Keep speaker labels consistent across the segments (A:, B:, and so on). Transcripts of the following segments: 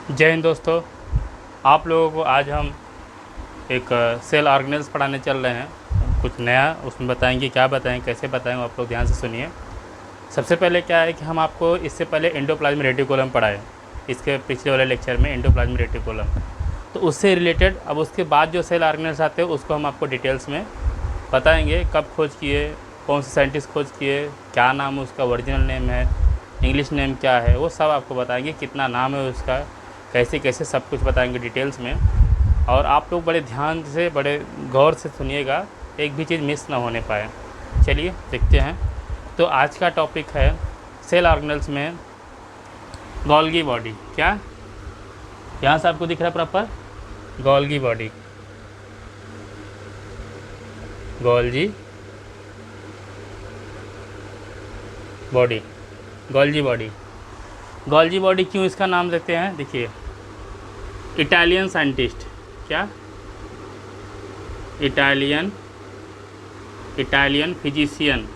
A: जय हिंद दोस्तों। आप लोगों को आज हम एक सेल ऑर्गेनेल्स पढ़ाने चल रहे हैं। कुछ नया उसमें बताएंगे, क्या बताएं, कैसे बताएं, आप लोग ध्यान से सुनिए। सबसे पहले क्या है कि हम आपको इससे पहले एंडोप्लाज्मिक रेटिकुलम पढ़ाए, इसके पिछले वाले लेक्चर में एंडोप्लाज्मिक रेटिकुलम, तो उससे रिलेटेड अब उसके बाद जो सेल ऑर्गेनेल्स आते हैं उसको हम आपको डिटेल्स में बताएंगे। कब खोज किए, कौन से साइंटिस्ट खोज किए, क्या नाम उसका ओरिजिनल नेम है, इंग्लिश नेम क्या है, वो सब आपको बताएंगे। कितना नाम है उसका, कैसे कैसे, सब कुछ बताएंगे डिटेल्स में। और आप लोग बड़े ध्यान से, बड़े गौर से सुनिएगा, एक भी चीज़ मिस ना होने पाए। चलिए देखते हैं। तो आज का टॉपिक है सेल ऑर्गेनेल्स में गोल्गी बॉडी। क्या यहाँ से आपको दिख रहा है proper? Golgi body, Golgi body, Golgi body. Golgi body क्यों इसका नाम देते हैं? देखिए, इटालियन साइंटिस्ट, क्या Italian physician,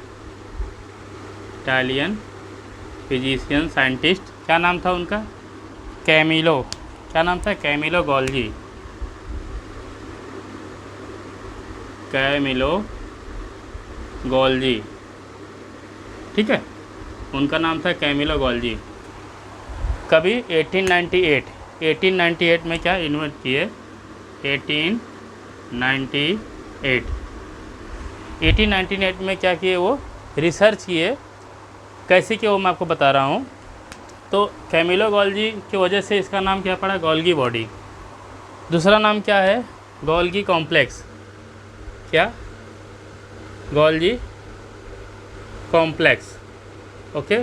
A: Italian physician scientist, क्या नाम था उनका? कैमिलो। क्या नाम था? कैमिलो गोल्जी, कैमिलो गोल्जी, ठीक है, उनका नाम था कैमिलो गोल्जी। कभी 1898 में क्या इन्वेंट किए? 1898 में क्या किए? वो रिसर्च किए। कैसे किए वो मैं आपको बता रहा हूँ। तो कैमिलो गोल्जी की वजह से इसका नाम क्या पड़ा? Golgi body. दूसरा नाम क्या है? Golgi complex. क्या? Golgi complex. Okay,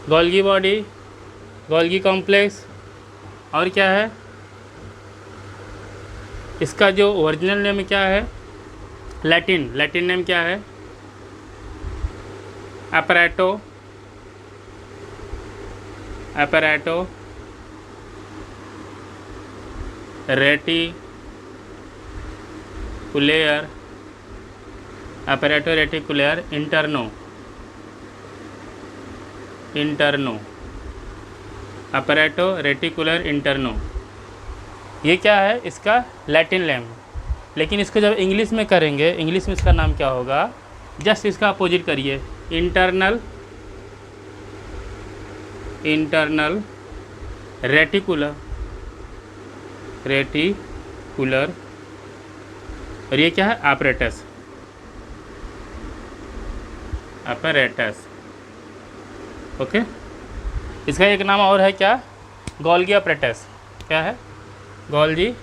A: Golgi body, Golgi complex, और क्या है इसका जो ओरिजिनल नेम क्या है? लैटिन नेम क्या है? अपैरेटो रेटिकुलर, अपैरेटो रेटिकुलर इंटरनो, अपैरेटो रेटिकुलर इंटरनो। ये क्या है? इसका लैटिन नेम। लेकिन इसको जब इंग्लिश में करेंगे, इंग्लिश में इसका नाम क्या होगा? जस्ट इसका अपोजिट करिए, इंटरनल रेटिकुलर। और ये क्या है? अपैरेटस। ओके, इसका एक नाम और है, क्या? Golgi apparatus. क्या है? गोल्गी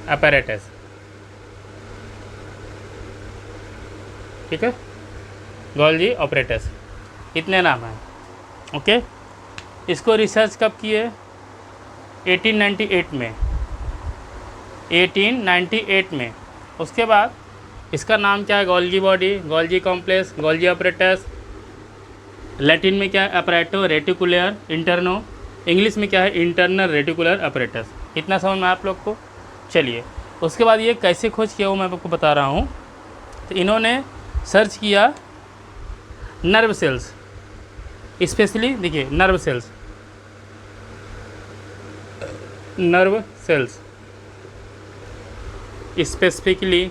A: अपैरेटस, ठीक है, गोल्गी अपैरेटस। इतने नाम हैं। ओके, इसको रिसर्च कब किए? 1898 में। उसके बाद इसका नाम क्या है? Golgi body, Golgi complex, Golgi apparatus. Latin में क्या है? अपैरेटो रेटिकुलर इंटरनो। इंग्लिश में क्या है? Internal reticular apparatus. इतना समझ में आप लोग को? चलिए, उसके बाद ये कैसे खोज किया वो मैं आपको बता रहा हूँ। तो इन्होंने सर्च किया नर्व सेल्स, स्पेशली देखिए नर्व सेल्स स्पेसिफिकली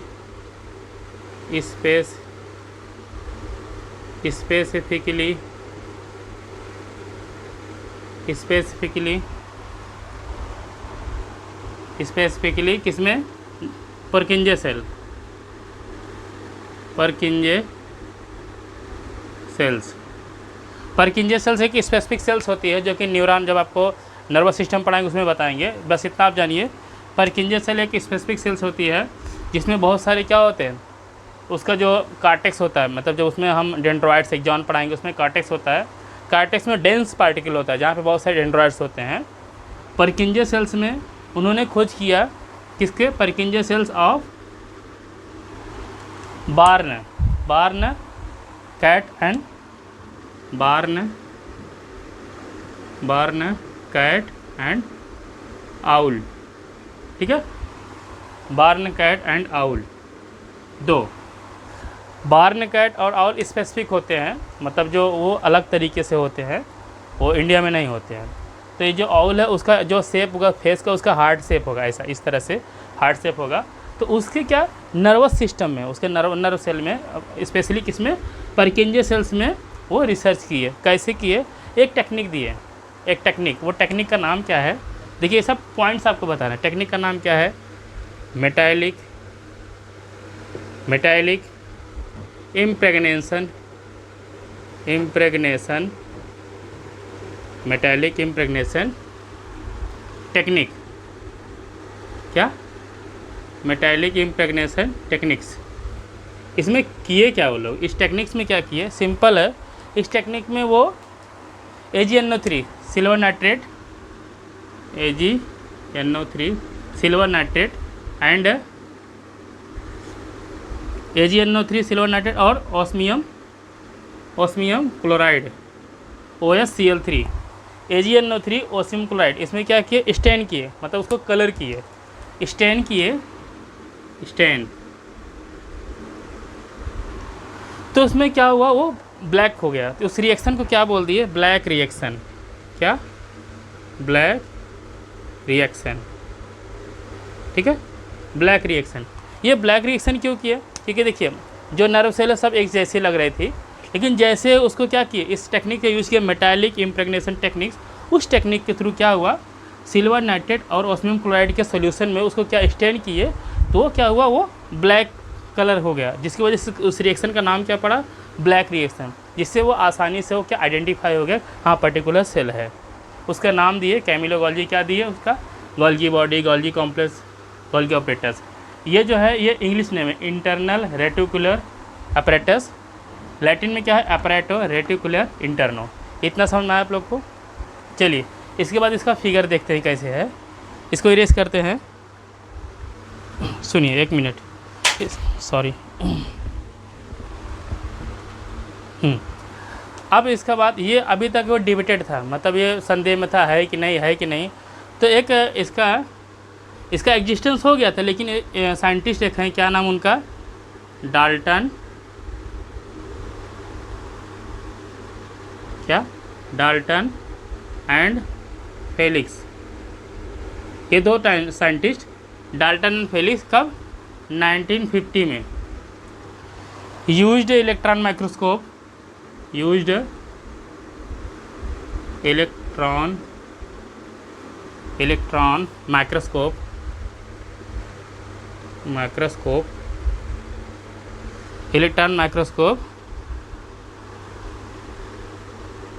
A: किसमें? परकिंजे सेल्स एक स्पेसिफिक सेल्स होती है जो कि न्यूरॉन, जब आपको नर्वस सिस्टम पढ़ाएंगे उसमें बताएंगे, बस इतना आप जानिए। परकिंजे सेल एक स्पेसिफिक सेल्स होती है जिसमें बहुत सारे क्या होते हैं, उसका जो कार्टेक्स होता है, मतलब जब उसमें हम डेंड्राइट्स एक्सॉन पढ़ाएंगे उसमें कार्टेक्स होता है। कार्टेक्स में डेंस पार्टिकल होता है जहाँ पे बहुत सारे डेंड्राइट्स होते हैं। परकिंजे सेल्स में उन्होंने खोज किया किसके? Purkinje cells of barn cat and owl, ठीक है, बार्न कैट एंड आउल। दो बार्न कैट और आउल स्पेसिफिक होते हैं, मतलब जो वो अलग तरीके से होते हैं, वो इंडिया में नहीं होते हैं। तो ये जो ऑवल है उसका जो शेप होगा फेस का, उसका हार्ट शेप होगा, ऐसा इस तरह से हार्ट शेप होगा। तो उसके क्या नर्वस सिस्टम में, उसके नर्व सेल में, स्पेशली किसमें, परकिंजे सेल्स में वो रिसर्च किए। कैसे किए, एक टेक्निक दिए, एक टेक्निक। वो टेक्निक का नाम क्या है, देखिए ये सब पॉइंट्स आपको बताना है। टेक्निक का नाम क्या है, metallic impregnation, metallic impregnation technique. क्या, मेटालिक इम्प्रेगनेशन टेक्निक्स। इसमें किए क्या वो लोग, इस टेक्निक्स में क्या किए, सिंपल है। इस टेक्निक में वो AgNO3 silver nitrate, AgNO3 silver nitrate and AgNO3 silver nitrate और osmium chloride OSCl3, AgNO3 osmium chloride, इसमें क्या किए, स्टेन किए, मतलब उसको कलर किए, स्टेन तो उसमें क्या हुआ, वो ब्लैक हो गया। तो उस रिएक्शन को क्या बोल दिए, ब्लैक रिएक्शन। क्या, ब्लैक रिएक्शन, ठीक है, ब्लैक रिएक्शन। ये ब्लैक रिएक्शन क्यों किया, क्योंकि देखिए जो नर्व सेल है सब एक जैसे लग रहे थे, लेकिन जैसे उसको क्या किए, इस टेक्निक का यूज़ किया, मेटालिक इम्प्रेगनेशन टेक्निक्स। उस टेक्निक के थ्रू क्या हुआ, सिल्वर नाइट्रेट और ओस्मियम क्लोराइड के सोल्यूशन में उसको क्या स्टेन किए, तो क्या हुआ, वो ब्लैक कलर हो गया, जिसकी वजह से उस रिएक्शन का नाम क्या पड़ा, ब्लैक रिएक्शन। जिससे वो आसानी से वो क्या आइडेंटिफाई हो गया, हाँ पर्टिकुलर सेल है। उसका नाम दिए कैमिलो गोल्गी, क्या दिए उसका, Golgi body, Golgi complex, Golgi apparatus. ये जो है ये इंग्लिश नेम है, इंटरनल रेटिकुलर अपरेटस। लैटिन में क्या है, अपरेटो रेटिकुलर इंटरनो। इतना समझ में आया आप लोग को। चलिए इसके बाद इसका फिगर देखते हैं कैसे है। इसको इरेज करते हैं, सुनिए एक मिनट, सॉरी। अब इसका बाद ये अभी तक वो डिबेटेड था, मतलब ये संदेह में था, है कि नहीं। तो एक इसका एग्जिस्टेंस हो गया था, लेकिन साइंटिस्ट एक हैं, क्या नाम उनका, डाल्टन एंड फेलिक्स। ये दो साइंटिस्ट, डाल्टन एंड फेलिक्स, कब, 1950 में। Used electron microscope, electron microscope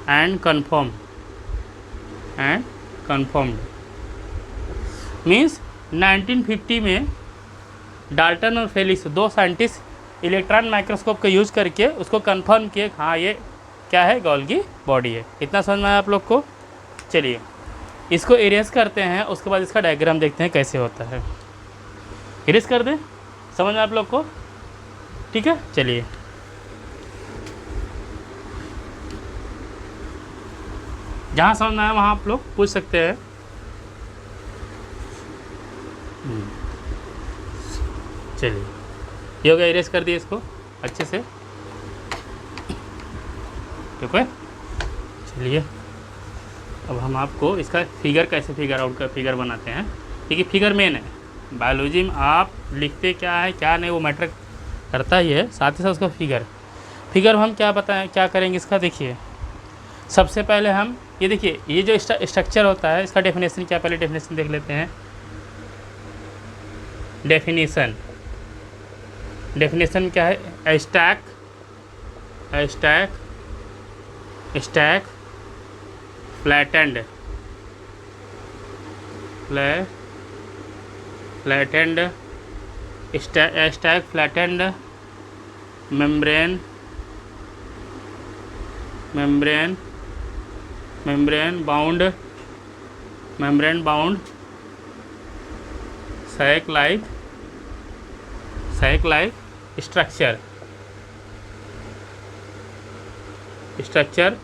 A: and confirmed means 1950 में डाल्टन और फेलिक्स दो साइंटिस्ट इलेक्ट्रॉन माइक्रोस्कोप का यूज़ करके उसको कंफर्म किए, हाँ ये क्या है, गोल्गी बॉडी है। इतना समझ में आया आप लोग को। चलिए इसको इरेज करते हैं, उसके बाद इसका डायग्राम देखते हैं कैसे होता है। इरेज कर दें, समझ में आप लोग को, ठीक है। चलिए जहाँ समझ में आया वहाँ आप लोग पूछ सकते हैं। चलिए ये हो गया, इरेज कर दिए इसको अच्छे से, ठीक है। चलिए अब हम आपको इसका फिगर कैसे फिगर बनाते हैं, क्योंकि फिगर मेन है। बायोलॉजी में आप लिखते क्या है क्या नहीं वो मैटर करता ही है, साथ ही साथ उसका फिगर हम क्या बताएं, क्या करेंगे इसका। देखिए सबसे पहले हम ये देखिए, ये जो स्ट्रक्चर होता है इसका डेफिनेशन क्या, पहले डेफिनेशन देख लेते हैं। डेफिनेशन क्या है, stack flattened membrane bound sac like structure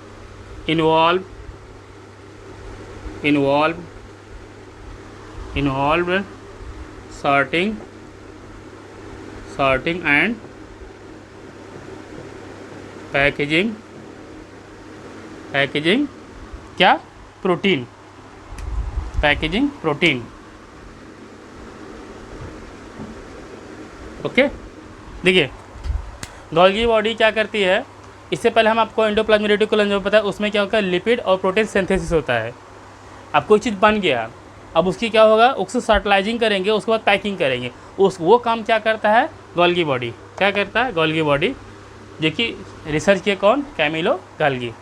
A: involved sorting and packaging क्या, प्रोटीन पैकेजिंग प्रोटीन। ओके, देखिए गोल्गी बॉडी क्या करती है, इससे पहले हम आपको एंडोप्लाज्मिक रेटिकुलम जो पता है उसमें क्या होता है, लिपिड और प्रोटीन सिंथेसिस होता है। अब कोई चीज़ बन गया, अब उसकी क्या होगा, उसको सर्टलाइजिंग करेंगे, उसके बाद पैकिंग करेंगे। वो काम क्या करता है गोल्गी बॉडी, क्या करता है गोल्गी बॉडी, जो कि रिसर्च किए कौन, कैमिलो गोल्गी।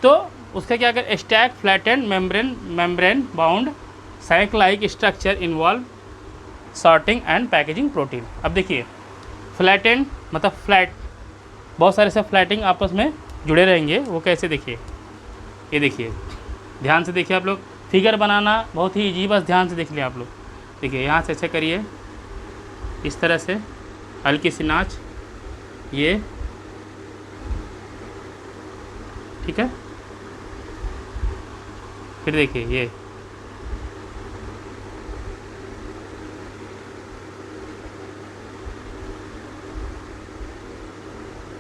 A: तो उसका क्या कर, stack flattened membrane bound sac like structure involve sorting and packaging protein. अब देखिए फ्लैटेंड मतलब फ्लैट, बहुत सारे सब फ्लैटिंग आपस में जुड़े रहेंगे। वो कैसे, देखिए ये देखिए, ध्यान से देखिए आप लोग, फिगर बनाना बहुत ही ईजी, बस ध्यान से देख लिया आप लोग। देखिए यहाँ से ऐसे करिए, इस तरह से हल्की सी नाच, ये ठीक है। फिर देखिए ये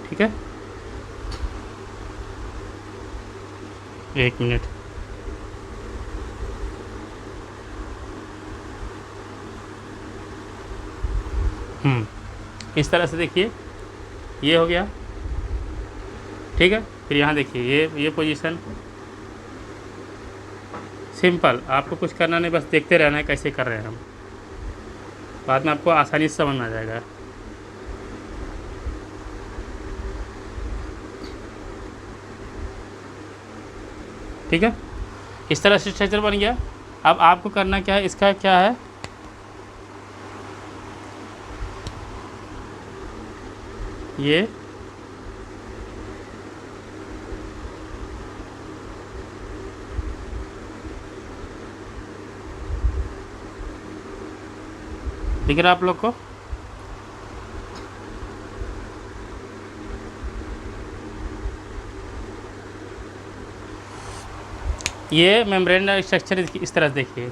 A: ठीक है, 1 मिनट। इस तरह से देखिए, ये हो गया ठीक है। फिर यहाँ देखिए ये पोजीशन, सिंपल, आपको कुछ करना नहीं, बस देखते रहना है कैसे कर रहे हैं हम, बाद में आपको आसानी से समझ में आ जाएगा। ठीक है, इस तरह से स्ट्रक्चर बन गया। अब आपको करना क्या है, इसका क्या है, ये दिख रहा है आप लोग को, ये मेम्ब्रेन स्ट्रक्चर इस तरह से देखिए,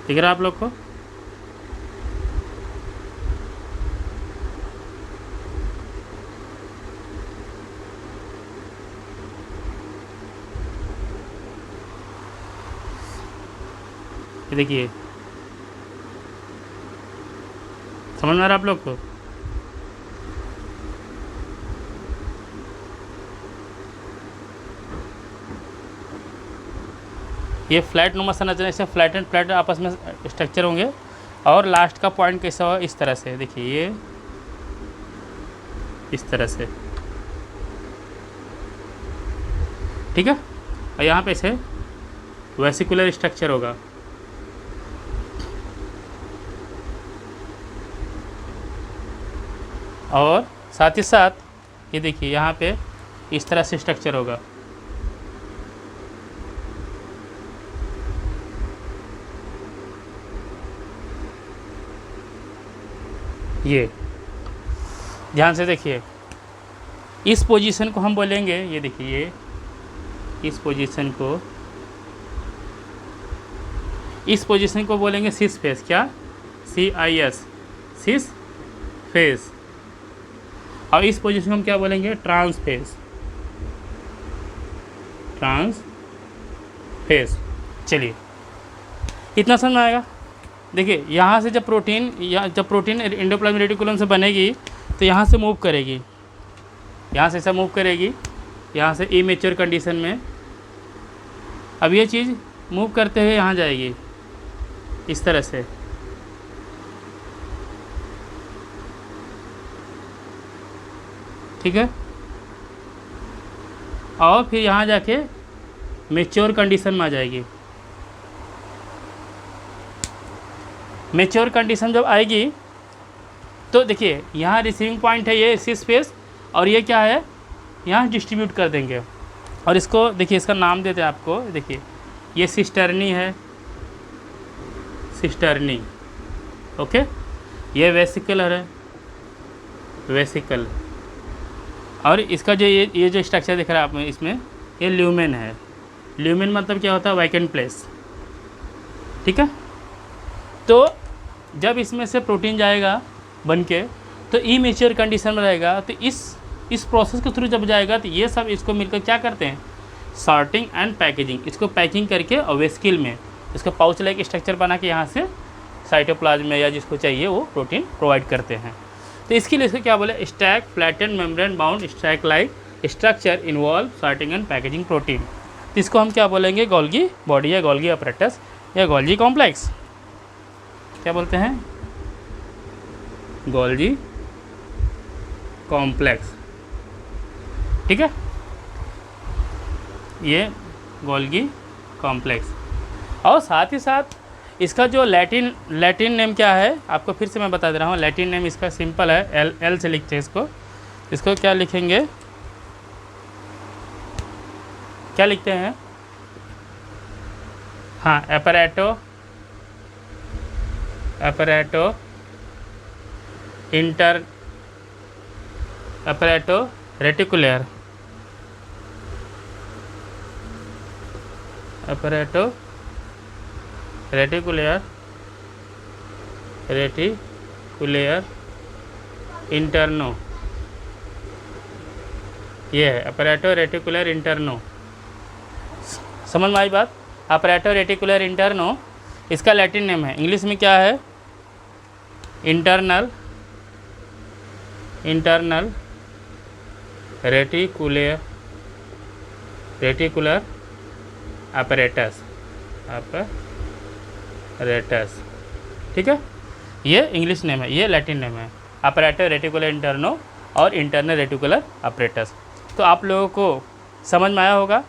A: दिख रहा है आप लोग को। ये देखिए, समझ में आ रहा है आप लोग को। ये फ्लैट नुमा संरचना, से फ्लैट एंड फ्लैट आपस में स्ट्रक्चर होंगे। और लास्ट का पॉइंट कैसा हो, इस तरह से देखिए, ये इस तरह से, ठीक है। और यहाँ पे से वेसिकुलर स्ट्रक्चर होगा, और साथ ही साथ ये देखिए यहाँ पे इस तरह से स्ट्रक्चर होगा। ये ध्यान से देखिए, इस पोजीशन को हम बोलेंगे, ये देखिए ये इस पोजीशन को बोलेंगे सिस फेस, क्या, CIS, सिस फेस। और इस पोजीशन को हम क्या बोलेंगे, ट्रांस फेस। चलिए इतना समझ में आएगा। देखिए यहाँ से जब प्रोटीन एंडोप्लाज्मिक रेटिकुलम से बनेगी तो यहाँ से मूव करेगी, यहाँ से ऐसा मूव करेगी, यहाँ से इमेच्योर कंडीशन में। अब ये चीज़ मूव करते हुए यहाँ जाएगी इस तरह से, ठीक है। और फिर यहाँ जाके मैच्योर कंडीशन में आ जाएगी। मैच्योर कंडीशन जब आएगी तो देखिए यहाँ रिसीविंग पॉइंट है, ये सिस फेस, और ये क्या है, यहाँ डिस्ट्रीब्यूट कर देंगे। और इसको देखिए, इसका नाम देते हैं आपको, देखिए ये सिस्टर्नी है, सिस्टर्नी, ओके। ये वेसिकुलर है, वेसिकल। और इसका जो ये जो स्ट्रक्चर दिख रहा है आप इसमें, ये ल्यूमेन है। ल्यूमेन मतलब क्या होता है, वैकेंट प्लेस, ठीक है। तो जब इसमें से प्रोटीन जाएगा बन के, तो इमेच्योर कंडीशन में रहेगा। तो इस प्रोसेस के थ्रू जब जाएगा तो ये सब इसको मिलकर क्या करते हैं, सॉर्टिंग एंड पैकेजिंग, इसको पैकिंग करके और वेस्किल में इसको पाउच लाइक स्ट्रक्चर बना के यहाँ से साइटोप्लाज्म में या जिसको चाहिए वो प्रोटीन प्रोवाइड करते हैं। तो इसके लिए इसको क्या बोले, stack flatten membrane bound stack like structure involve sorting and packaging protein. तो इसको हम क्या बोलेंगे, गोल्गी बॉडी या गोल्गी अपरेटस या गोल्गी कॉम्प्लेक्स। क्या बोलते हैं, गोल्गी कॉम्प्लेक्स। ठीक है, ये गोल्गी कॉम्प्लेक्स। और साथ ही साथ इसका जो लैटिन नेम क्या है, आपको फिर से मैं बता दे रहा हूँ। लैटिन नेम इसका सिंपल है, एल से लिखते हैं इसको क्या लिखेंगे, क्या लिखते हैं, हाँ, अपैरेटो रेटिकुलर, अपैरेटो रेटिकुलर इंटरनो, ये है अपैरेटो रेटिकुलर इंटरनो। समझ में आई बात, अपैरेटो रेटिकुलर इंटरनो इसका लैटिन नेम है। इंग्लिश में क्या है, इंटरनल रेटिकुलर अपैरेटस। ठीक है, ये इंग्लिश नेम है, ये लैटिन नेम है, अपैरेटो रेटिकुलर इंटरनो और इंटरनल रेटिकुलर अपैरेटस। तो आप लोगों को समझ में आया होगा।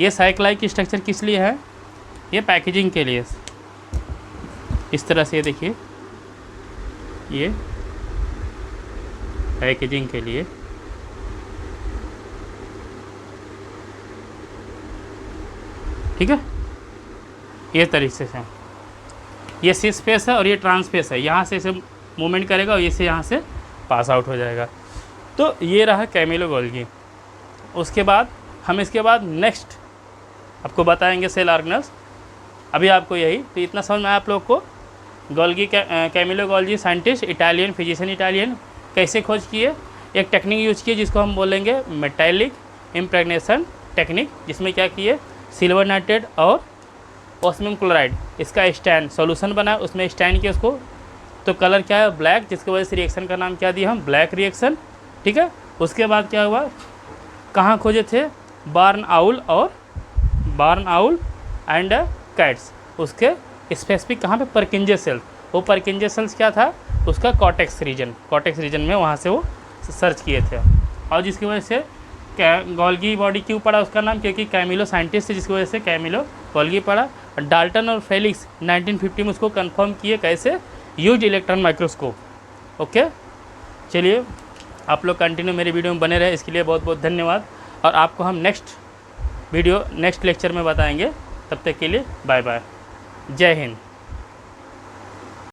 A: ये साइक्लाइक की स्ट्रक्चर किस लिए है, ये पैकेजिंग के लिए। इस तरह से देखिए, ये पैकेजिंग के लिए। ठीक है, ये तरीके से ये सी स्पेस है और ये ट्रांसपेस है, यहाँ से इसे मूवमेंट करेगा और इसे यहाँ से पास आउट हो जाएगा। तो ये रहा कैमिलो गोल्गी। उसके बाद हम इसके बाद नेक्स्ट आपको बताएंगे सेल ऑर्गेनल्स। अभी आपको यही तो इतना समझ में आया आप लोग को। Golgi Camillo Golgi scientist Italian, physician Italian, कैसे खोज किए, एक टेक्निक यूज किए जिसको हम बोलेंगे मेटालिक इम्प्रेगनेशन टेक्निक, जिसमें क्या किए, सिल्वर नाइट्रेट और ऑस्मियम क्लोराइड इसका स्टैंड सॉल्यूशन बना, उसमें स्टैंड किया उसको, तो कलर क्या है, ब्लैक, जिसकी वजह से रिएक्शन का नाम क्या दिया हम, ब्लैक रिएक्शन। ठीक है, उसके बाद क्या हुआ, कहाँ खोजे थे, बार्न आउल एंड कैट्स, उसके स्पेसिफिक कहाँ पे, परकिंजे सेल्स। वो परकिंजे सेल्स क्या था, उसका कॉर्टेक्स रीजन में वहाँ से वो सर्च किए थे। और जिसकी वजह से गोल्गी बॉडी क्यों पड़ा उसका नाम, क्योंकि कैमिलो साइंटिस्ट है, जिसकी वजह से कैमिलो गोल्गी पड़ा। डाल्टन और फेलिक्स 1950 में उसको कंफर्म किए, कैसे, यूज इलेक्ट्रॉन माइक्रोस्कोप। ओके, चलिए आप लोग कंटिन्यू मेरी वीडियो में बने रहे, इसके लिए बहुत बहुत धन्यवाद। और आपको हम नेक्स्ट लेक्चर में बताएंगे। तब तक के लिए बाय बाय, जय हिंद।